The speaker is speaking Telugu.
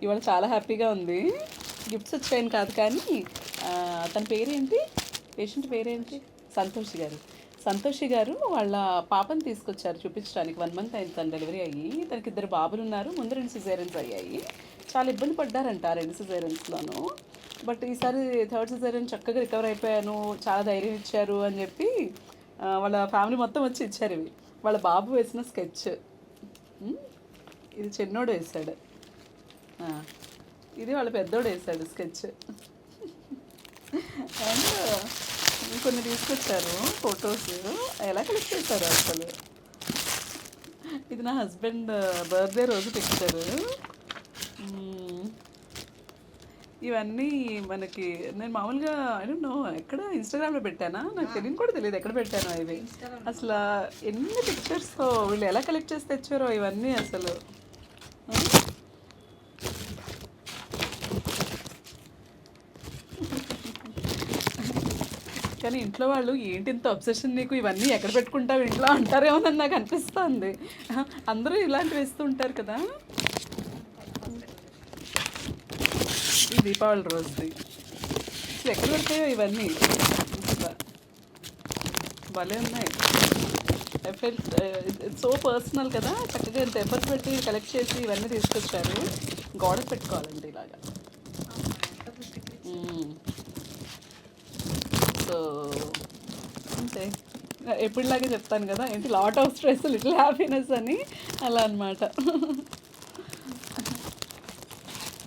ఇవాళ చాలా హ్యాపీగా ఉంది. గిఫ్ట్స్ వచ్చాయని కాదు కానీ తన పేరేంటి, పేషెంట్ పేరేంటి, సంతోషి గారు. సంతోషి గారు వాళ్ళ పాపని తీసుకొచ్చారు చూపించడానికి. 1 మంత్ అయింది తను డెలివరీ అయ్యి. తనకి 2 బాబులు ఉన్నారు. ముందు 2 సిజేరియన్స్ అయ్యాయి. చాలా ఇబ్బంది పడ్డారంట 2 సిజేరియన్స్లోనూ. బట్ ఈసారి 3rd సిజేరియన్ చక్కగా రికవర్ అయిపోయాను, చాలా ధైర్యం ఇచ్చారు అని చెప్పి వాళ్ళ ఫ్యామిలీ మొత్తం వచ్చి ఇచ్చారు ఇవి. వాళ్ళ బాబు వేసిన స్కెచ్. ఇది చిన్నోడు వేశాడు, ఇది వాళ్ళ పెద్దోడు వేశాడు స్కెచ్. అండ్ కొన్ని తీసుకొచ్చారు ఫొటోస్. ఎలా కలెక్ట్ చేశారు అసలు. ఇది నా హస్బెండ్ బర్త్డే రోజు పిక్చరు. ఇవన్నీ మనకి నేను మామూలుగా ఐ డోంట్ నో ఎక్కడ ఇన్స్టాగ్రామ్లో పెట్టానా, నాకు తెలియని కూడా తెలియదు ఎక్కడ పెట్టానో ఇవి. అసలు ఎన్ని పిక్చర్స్ వీళ్ళు ఎలా కలెక్ట్ చేసి తెచ్చారో ఇవన్నీ అసలు. కానీ ఇంట్లో వాళ్ళు ఏంటి ఇంత అబ్సెషన్ నీకు, ఇవన్నీ ఎక్కడ పెట్టుకుంటావు ఇంట్లో అంటారేమోనని నాకు అనిపిస్తుంది. అందరూ ఇలాంటివి వేస్తూ ఉంటారు కదా. ఈ దీపావళి రోజుది ఎక్కడ పెడతాయో ఇవన్నీ భలే ఉన్నాయి. ఎఫెక్ట్ సో పర్సనల్ కదా, చక్కగా ఇంత ఎఫర్ట్ పెట్టి కలెక్ట్ చేసి ఇవన్నీ తీసుకొచ్చారు. గోడకు పెట్టుకోవాలండి ఇలాగా. సో అంతే, ఎప్పుడులాగే చెప్తాను కదా ఏంటి, lot of stress little happiness అని, అలా అనమాట.